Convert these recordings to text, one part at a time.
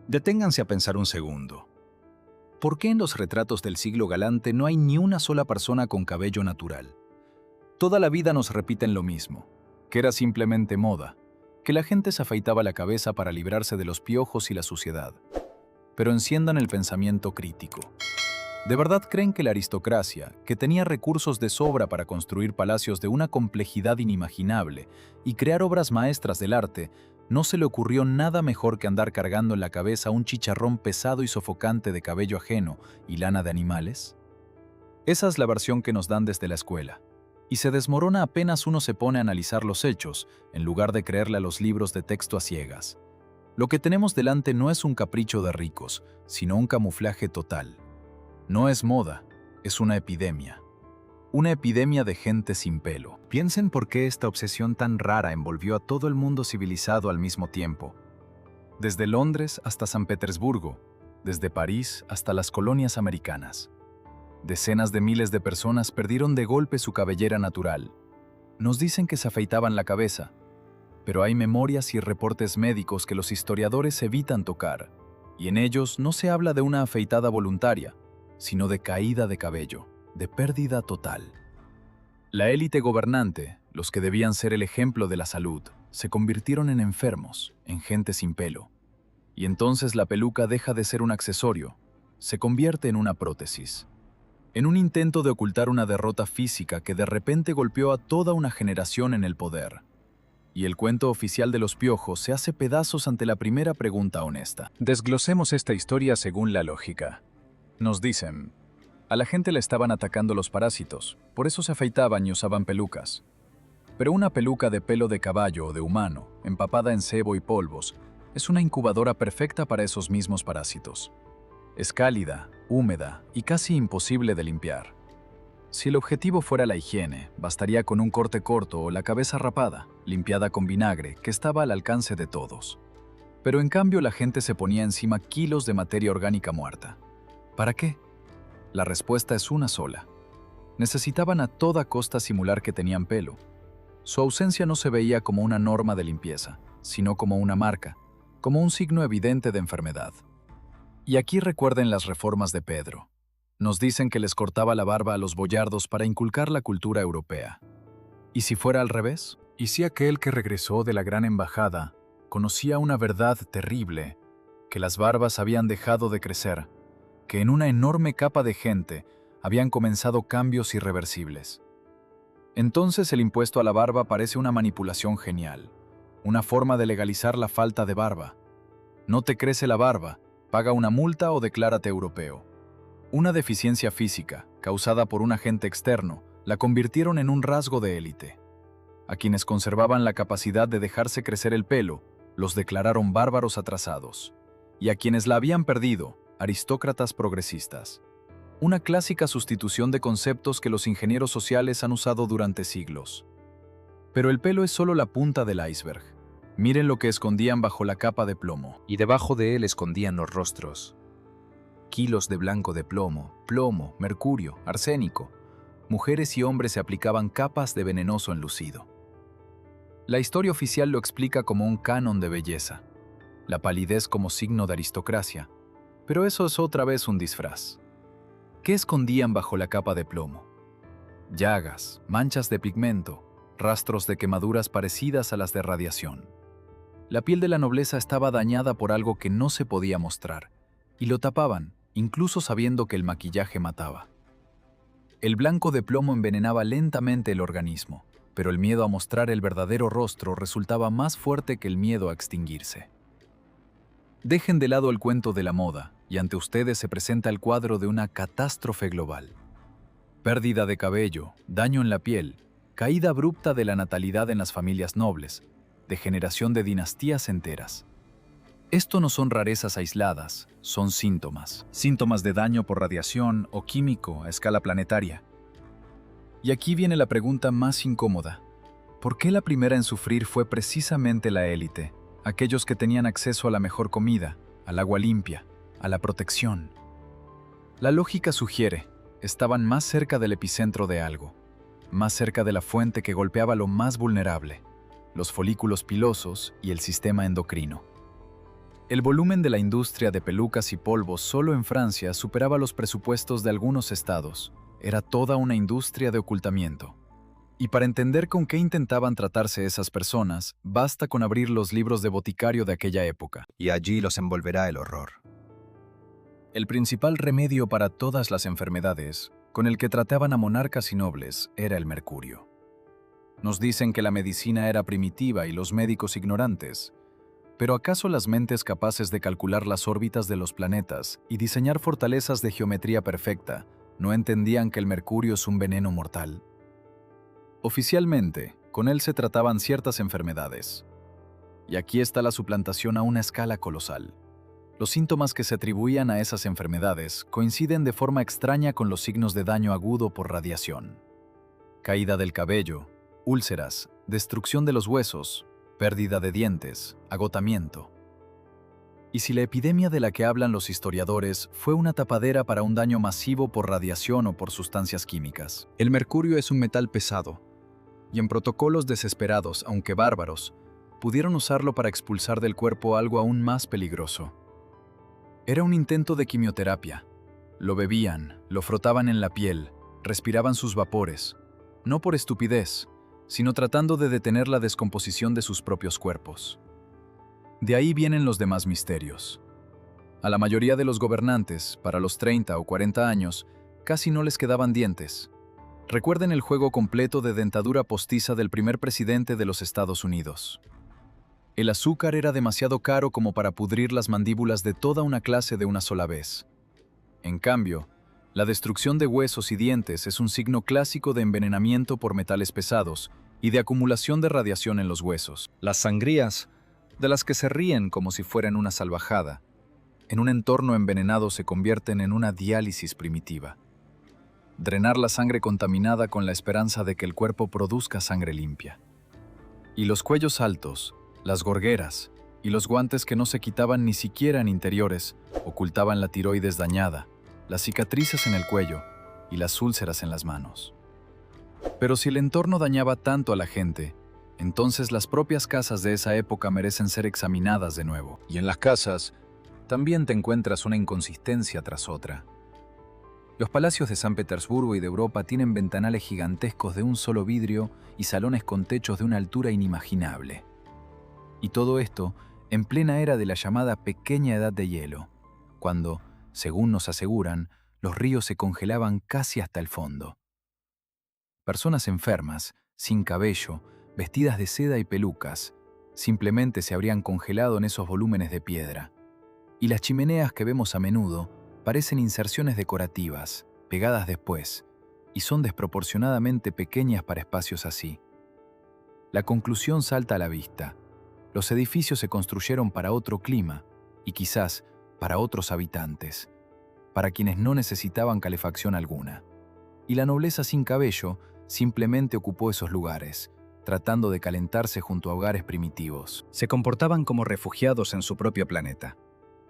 Deténganse a pensar un segundo. ¿Por qué en los retratos del siglo galante no hay ni una sola persona con cabello natural? Toda la vida nos repiten lo mismo, que era simplemente moda, que la gente se afeitaba la cabeza para librarse de los piojos y la suciedad. Pero enciendan el pensamiento crítico. ¿De verdad creen que la aristocracia, que tenía recursos de sobra para construir palacios de una complejidad inimaginable y crear obras maestras del arte, no se le ocurrió nada mejor que andar cargando en la cabeza un chicharrón pesado y sofocante de cabello ajeno y lana de animales? Esa es la versión que nos dan desde la escuela. Y se desmorona apenas uno se pone a analizar los hechos, en lugar de creerle a los libros de texto a ciegas. Lo que tenemos delante no es un capricho de ricos, sino un camuflaje total. No es moda, es una epidemia. Una epidemia de gente sin pelo. Piensen por qué esta obsesión tan rara envolvió a todo el mundo civilizado al mismo tiempo. Desde Londres hasta San Petersburgo, desde París hasta las colonias americanas. Decenas de miles de personas perdieron de golpe su cabellera natural. Nos dicen que se afeitaban la cabeza, pero hay memorias y reportes médicos que los historiadores evitan tocar, y en ellos no se habla de una afeitada voluntaria, sino de caída de cabello, de pérdida total. La élite gobernante, los que debían ser el ejemplo de la salud, se convirtieron en enfermos, en gente sin pelo. Y entonces la peluca deja de ser un accesorio, se convierte en una prótesis. En un intento de ocultar una derrota física que de repente golpeó a toda una generación en el poder. Y el cuento oficial de los piojos se hace pedazos ante la primera pregunta honesta. Desglosemos esta historia según la lógica. Nos dicen, a la gente le estaban atacando los parásitos, por eso se afeitaban y usaban pelucas. Pero una peluca de pelo de caballo o de humano, empapada en sebo y polvos, es una incubadora perfecta para esos mismos parásitos. Es cálida, húmeda y casi imposible de limpiar. Si el objetivo fuera la higiene, bastaría con un corte corto o la cabeza rapada, limpiada con vinagre, que estaba al alcance de todos. Pero en cambio la gente se ponía encima kilos de materia orgánica muerta. ¿Para qué? La respuesta es una sola. Necesitaban a toda costa simular que tenían pelo. Su ausencia no se veía como una norma de limpieza, sino como una marca, como un signo evidente de enfermedad. Y aquí recuerden las reformas de Pedro. Nos dicen que les cortaba la barba a los boyardos para inculcar la cultura europea. ¿Y si fuera al revés? ¿Y si aquel que regresó de la gran embajada conocía una verdad terrible, que las barbas habían dejado de crecer, que en una enorme capa de gente habían comenzado cambios irreversibles? Entonces el impuesto a la barba parece una manipulación genial, una forma de legalizar la falta de barba. No te crece la barba, paga una multa o declárate europeo. Una deficiencia física, causada por un agente externo, la convirtieron en un rasgo de élite. A quienes conservaban la capacidad de dejarse crecer el pelo, los declararon bárbaros atrasados. Y a quienes la habían perdido, aristócratas progresistas. Una clásica sustitución de conceptos que los ingenieros sociales han usado durante siglos. Pero el pelo es solo la punta del iceberg. Miren lo que escondían bajo la capa de plomo. Y debajo de él escondían los rostros. Kilos de blanco de plomo, mercurio, arsénico. Mujeres y hombres se aplicaban capas de venenoso enlucido. La historia oficial lo explica como un canon de belleza, la palidez como signo de aristocracia, pero eso es otra vez un disfraz. ¿Qué escondían bajo la capa de plomo? Llagas, manchas de pigmento, rastros de quemaduras parecidas a las de radiación. La piel de la nobleza estaba dañada por algo que no se podía mostrar, y lo tapaban, incluso sabiendo que el maquillaje mataba. El blanco de plomo envenenaba lentamente el organismo, pero el miedo a mostrar el verdadero rostro resultaba más fuerte que el miedo a extinguirse. Dejen de lado el cuento de la moda, y ante ustedes se presenta el cuadro de una catástrofe global. Pérdida de cabello, daño en la piel, caída abrupta de la natalidad en las familias nobles, degeneración de dinastías enteras. Esto no son rarezas aisladas, son síntomas. Síntomas de daño por radiación o químico a escala planetaria. Y aquí viene la pregunta más incómoda. ¿Por qué la primera en sufrir fue precisamente la élite? Aquellos que tenían acceso a la mejor comida, al agua limpia, a la protección. La lógica sugiere, estaban más cerca del epicentro de algo, más cerca de la fuente que golpeaba lo más vulnerable, los folículos pilosos y el sistema endocrino. El volumen de la industria de pelucas y polvos solo en Francia superaba los presupuestos de algunos estados. Era toda una industria de ocultamiento. Y para entender con qué intentaban tratarse esas personas, basta con abrir los libros de boticario de aquella época. Y allí los envolverá el horror. El principal remedio para todas las enfermedades, con el que trataban a monarcas y nobles, era el mercurio. Nos dicen que la medicina era primitiva y los médicos ignorantes. ¿Pero acaso las mentes capaces de calcular las órbitas de los planetas y diseñar fortalezas de geometría perfecta no entendían que el mercurio es un veneno mortal? Oficialmente, con él se trataban ciertas enfermedades. Y aquí está la suplantación a una escala colosal. Los síntomas que se atribuían a esas enfermedades coinciden de forma extraña con los signos de daño agudo por radiación. Caída del cabello, úlceras, destrucción de los huesos, pérdida de dientes, agotamiento. Y si la epidemia de la que hablan los historiadores fue una tapadera para un daño masivo por radiación o por sustancias químicas. El mercurio es un metal pesado, y en protocolos desesperados, aunque bárbaros, pudieron usarlo para expulsar del cuerpo algo aún más peligroso. Era un intento de quimioterapia. Lo bebían, lo frotaban en la piel, respiraban sus vapores, no por estupidez, sino tratando de detener la descomposición de sus propios cuerpos. De ahí vienen los demás misterios. A la mayoría de los gobernantes, para los 30 o 40 años, casi no les quedaban dientes. Recuerden el juego completo de dentadura postiza del primer presidente de los Estados Unidos. El azúcar era demasiado caro como para pudrir las mandíbulas de toda una clase de una sola vez. En cambio, la destrucción de huesos y dientes es un signo clásico de envenenamiento por metales pesados y de acumulación de radiación en los huesos. Las sangrías, de las que se ríen como si fueran una salvajada, en un entorno envenenado se convierten en una diálisis primitiva. Drenar la sangre contaminada con la esperanza de que el cuerpo produzca sangre limpia. Y los cuellos altos, las gorgueras y los guantes que no se quitaban ni siquiera en interiores ocultaban la tiroides dañada, las cicatrices en el cuello y las úlceras en las manos. Pero si el entorno dañaba tanto a la gente, entonces las propias casas de esa época merecen ser examinadas de nuevo. Y en las casas también te encuentras una inconsistencia tras otra. Los palacios de San Petersburgo y de Europa tienen ventanales gigantescos de un solo vidrio y salones con techos de una altura inimaginable. Y todo esto en plena era de la llamada pequeña edad de hielo, cuando, según nos aseguran, los ríos se congelaban casi hasta el fondo. Personas enfermas, sin cabello, vestidas de seda y pelucas, simplemente se habrían congelado en esos volúmenes de piedra. Y las chimeneas que vemos a menudo parecen inserciones decorativas, pegadas después, y son desproporcionadamente pequeñas para espacios así. La conclusión salta a la vista. Los edificios se construyeron para otro clima, y quizás para otros habitantes, para quienes no necesitaban calefacción alguna. Y la nobleza sin cabello simplemente ocupó esos lugares, tratando de calentarse junto a hogares primitivos. Se comportaban como refugiados en su propio planeta.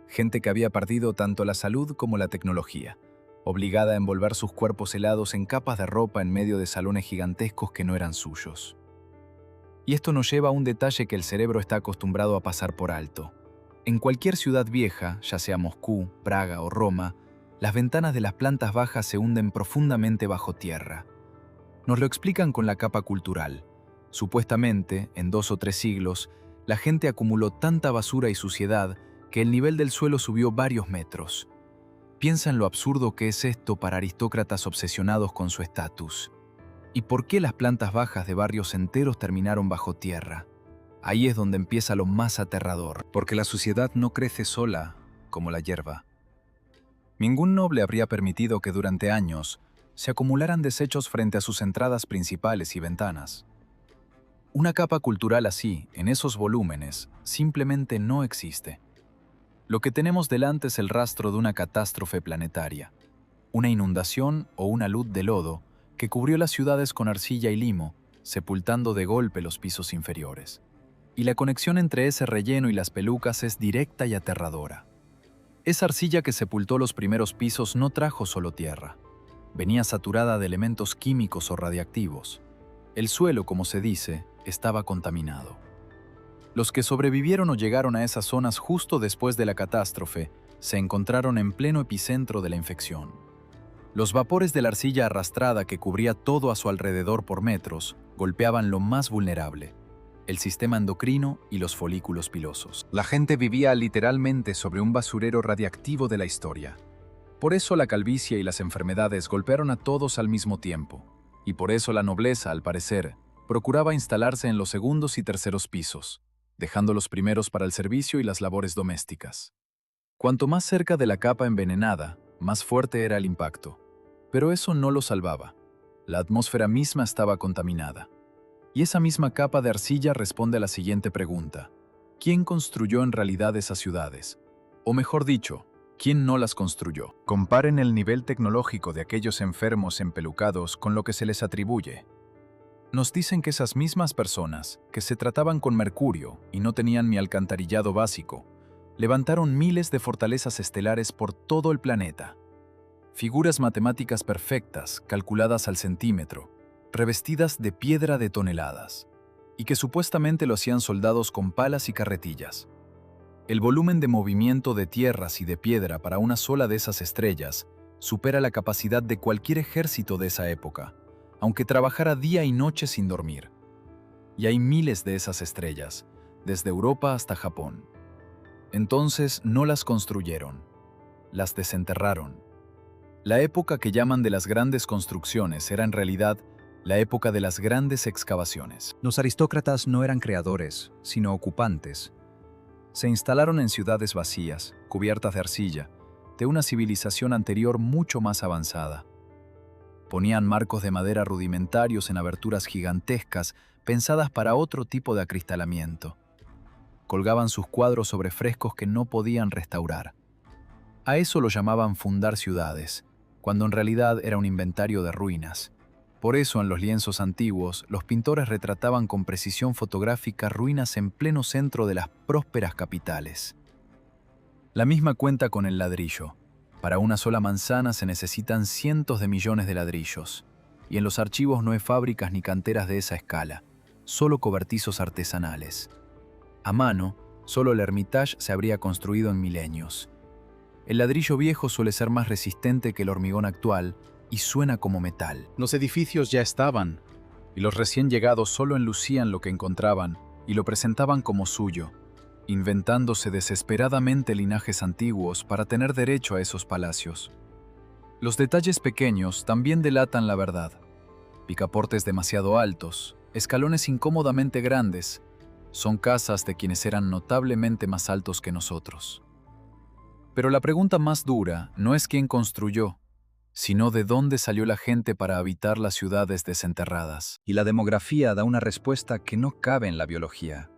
Gente que había perdido tanto la salud como la tecnología, obligada a envolver sus cuerpos helados en capas de ropa en medio de salones gigantescos que no eran suyos. Y esto nos lleva a un detalle que el cerebro está acostumbrado a pasar por alto. En cualquier ciudad vieja, ya sea Moscú, Praga o Roma, las ventanas de las plantas bajas se hunden profundamente bajo tierra. Nos lo explican con la capa cultural. Supuestamente, en 2 o 3 siglos, la gente acumuló tanta basura y suciedad que el nivel del suelo subió varios metros. Piensa en lo absurdo que es esto para aristócratas obsesionados con su estatus. ¿Y por qué las plantas bajas de barrios enteros terminaron bajo tierra? Ahí es donde empieza lo más aterrador, porque la suciedad no crece sola, como la hierba. Ningún noble habría permitido que durante años se acumularan desechos frente a sus entradas principales y ventanas. Una capa cultural así, en esos volúmenes, simplemente no existe. Lo que tenemos delante es el rastro de una catástrofe planetaria, una inundación o una luz de lodo que cubrió las ciudades con arcilla y limo, sepultando de golpe los pisos inferiores. Y la conexión entre ese relleno y las pelucas es directa y aterradora. Esa arcilla que sepultó los primeros pisos no trajo solo tierra. Venía saturada de elementos químicos o radiactivos. El suelo, como se dice, estaba contaminado. Los que sobrevivieron o llegaron a esas zonas justo después de la catástrofe se encontraron en pleno epicentro de la infección. Los vapores de la arcilla arrastrada que cubría todo a su alrededor por metros golpeaban lo más vulnerable: el sistema endocrino y los folículos pilosos. La gente vivía literalmente sobre un basurero radiactivo de la historia. Por eso la calvicie y las enfermedades golpearon a todos al mismo tiempo. Y por eso la nobleza, al parecer, procuraba instalarse en los segundos y terceros pisos, dejando los primeros para el servicio y las labores domésticas. Cuanto más cerca de la capa envenenada, más fuerte era el impacto. Pero eso no lo salvaba. La atmósfera misma estaba contaminada. Y esa misma capa de arcilla responde a la siguiente pregunta: ¿quién construyó en realidad esas ciudades? O mejor dicho, ¿quién no las construyó? Comparen el nivel tecnológico de aquellos enfermos empelucados con lo que se les atribuye. Nos dicen que esas mismas personas, que se trataban con mercurio y no tenían ni alcantarillado básico, levantaron miles de fortalezas estelares por todo el planeta. Figuras matemáticas perfectas, calculadas al centímetro, revestidas de piedra de toneladas, y que supuestamente lo hacían soldados con palas y carretillas. El volumen de movimiento de tierras y de piedra para una sola de esas estrellas supera la capacidad de cualquier ejército de esa época, aunque trabajara día y noche sin dormir. Y hay miles de esas estrellas, desde Europa hasta Japón. Entonces no las construyeron, las desenterraron. La época que llaman de las grandes construcciones era en realidad la época de las grandes excavaciones. Los aristócratas no eran creadores, sino ocupantes. Se instalaron en ciudades vacías, cubiertas de arcilla, de una civilización anterior mucho más avanzada. Ponían marcos de madera rudimentarios en aberturas gigantescas pensadas para otro tipo de acristalamiento. Colgaban sus cuadros sobre frescos que no podían restaurar. A eso lo llamaban fundar ciudades, cuando en realidad era un inventario de ruinas. Por eso en los lienzos antiguos, los pintores retrataban con precisión fotográfica ruinas en pleno centro de las prósperas capitales. La misma cuenta con el ladrillo. Para una sola manzana se necesitan cientos de millones de ladrillos, y en los archivos no hay fábricas ni canteras de esa escala, solo cobertizos artesanales. A mano, solo el Hermitage se habría construido en milenios. El ladrillo viejo suele ser más resistente que el hormigón actual y suena como metal. Los edificios ya estaban, y los recién llegados solo enlucían lo que encontraban y lo presentaban como suyo, inventándose desesperadamente linajes antiguos para tener derecho a esos palacios. Los detalles pequeños también delatan la verdad. Picaportes demasiado altos, escalones incómodamente grandes, son casas de quienes eran notablemente más altos que nosotros. Pero la pregunta más dura no es quién construyó, sino de dónde salió la gente para habitar las ciudades desenterradas. Y la demografía da una respuesta que no cabe en la biología.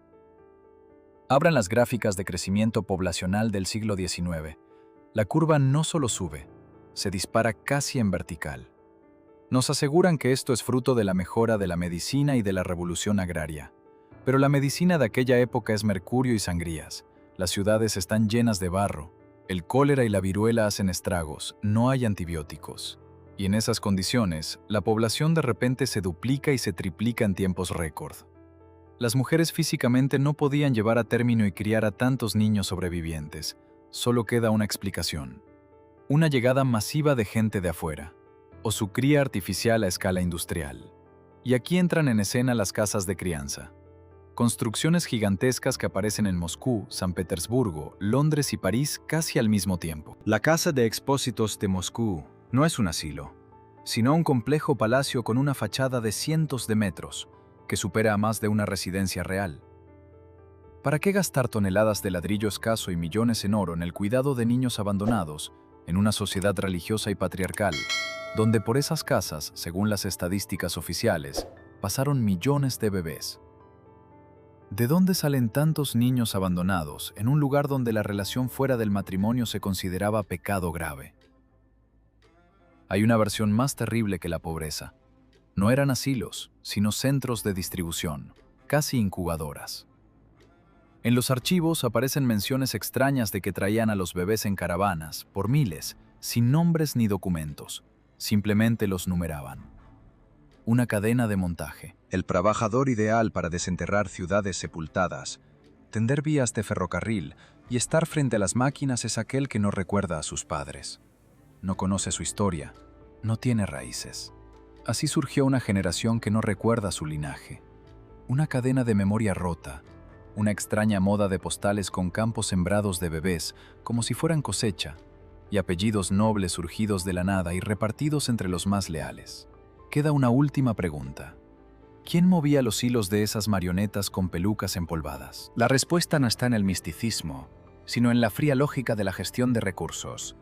Abran las gráficas de crecimiento poblacional del siglo XIX. La curva no solo sube, se dispara casi en vertical. Nos aseguran que esto es fruto de la mejora de la medicina y de la revolución agraria. Pero la medicina de aquella época es mercurio y sangrías. Las ciudades están llenas de barro. El cólera y la viruela hacen estragos, no hay antibióticos. Y en esas condiciones, la población de repente se duplica y se triplica en tiempos récord. Las mujeres físicamente no podían llevar a término y criar a tantos niños sobrevivientes. Solo queda una explicación: una llegada masiva de gente de afuera, o su cría artificial a escala industrial. Y aquí entran en escena las casas de crianza. Construcciones gigantescas que aparecen en Moscú, San Petersburgo, Londres y París casi al mismo tiempo. La Casa de Expósitos de Moscú no es un asilo, sino un complejo palacio con una fachada de cientos de metros, que supera a más de una residencia real. ¿Para qué gastar toneladas de ladrillo escaso y millones en oro en el cuidado de niños abandonados, en una sociedad religiosa y patriarcal, donde por esas casas, según las estadísticas oficiales, pasaron millones de bebés? ¿De dónde salen tantos niños abandonados en un lugar donde la relación fuera del matrimonio se consideraba pecado grave? Hay una versión más terrible que la pobreza. No eran asilos, sino centros de distribución, casi incubadoras. En los archivos aparecen menciones extrañas de que traían a los bebés en caravanas, por miles, sin nombres ni documentos. Simplemente los numeraban. Una cadena de montaje. El trabajador ideal para desenterrar ciudades sepultadas tender vías de ferrocarril y estar frente a las máquinas es aquel que no recuerda a sus padres. No conoce su historia, no tiene raíces. Así surgió una generación que no recuerda su linaje. Una cadena de memoria rota, una extraña moda de postales con campos sembrados de bebés como si fueran cosecha, y apellidos nobles surgidos de la nada y repartidos entre los más leales. Queda una última pregunta. ¿Quién movía los hilos de esas marionetas con pelucas empolvadas? La respuesta no está en el misticismo, sino en la fría lógica de la gestión de recursos.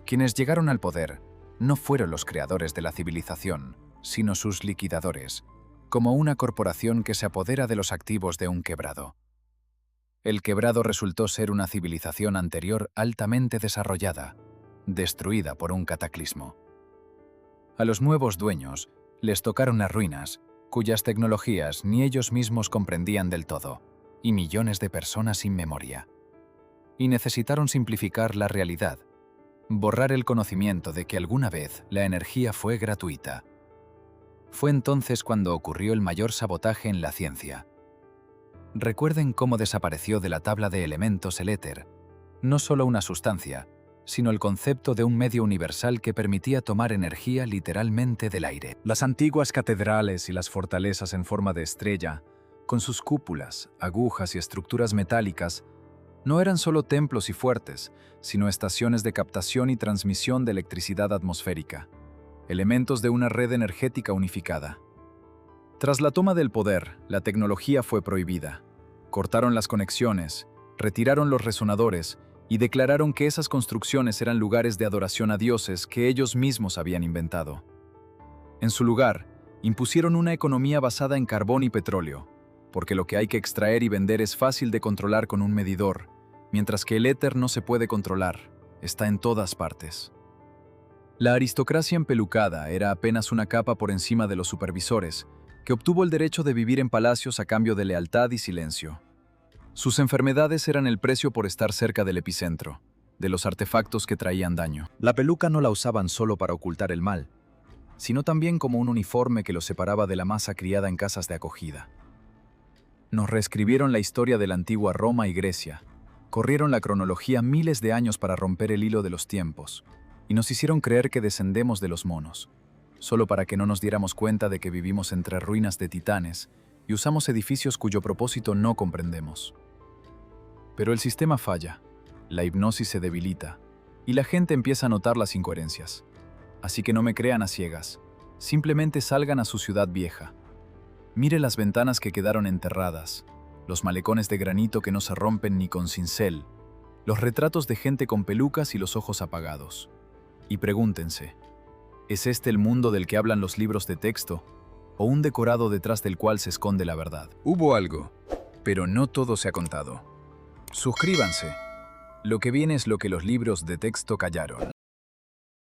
Quienes llegaron al poder no fueron los creadores de la civilización, sino sus liquidadores, como una corporación que se apodera de los activos de un quebrado. El quebrado resultó ser una civilización anterior altamente desarrollada, destruida por un cataclismo. A los nuevos dueños les tocaron las ruinas, cuyas tecnologías ni ellos mismos comprendían del todo, y millones de personas sin memoria. Y necesitaron simplificar la realidad, borrar el conocimiento de que alguna vez la energía fue gratuita. Fue entonces cuando ocurrió el mayor sabotaje en la ciencia. Recuerden cómo desapareció de la tabla de elementos el éter, no solo una sustancia, sino el concepto de un medio universal que permitía tomar energía literalmente del aire. Las antiguas catedrales y las fortalezas en forma de estrella, con sus cúpulas, agujas y estructuras metálicas, no eran solo templos y fuertes, sino estaciones de captación y transmisión de electricidad atmosférica, elementos de una red energética unificada. Tras la toma del poder, la tecnología fue prohibida. Cortaron las conexiones, retiraron los resonadores y declararon que esas construcciones eran lugares de adoración a dioses que ellos mismos habían inventado. En su lugar, impusieron una economía basada en carbón y petróleo, porque lo que hay que extraer y vender es fácil de controlar con un medidor, mientras que el éter no se puede controlar, está en todas partes. La aristocracia empelucada era apenas una capa por encima de los supervisores, que obtuvo el derecho de vivir en palacios a cambio de lealtad y silencio. Sus enfermedades eran el precio por estar cerca del epicentro, de los artefactos que traían daño. La peluca no la usaban solo para ocultar el mal, sino también como un uniforme que los separaba de la masa criada en casas de acogida. Nos reescribieron la historia de la antigua Roma y Grecia, corrieron la cronología miles de años para romper el hilo de los tiempos, y nos hicieron creer que descendemos de los monos, solo para que no nos diéramos cuenta de que vivimos entre ruinas de titanes y usamos edificios cuyo propósito no comprendemos. Pero el sistema falla, la hipnosis se debilita, y la gente empieza a notar las incoherencias. Así que no me crean a ciegas, simplemente salgan a su ciudad vieja. Mire las ventanas que quedaron enterradas, los malecones de granito que no se rompen ni con cincel, los retratos de gente con pelucas y los ojos apagados. Y pregúntense, ¿es este el mundo del que hablan los libros de texto, o un decorado detrás del cual se esconde la verdad? Hubo algo, pero no todo se ha contado. Suscríbanse. Lo que viene es lo que los libros de texto callaron.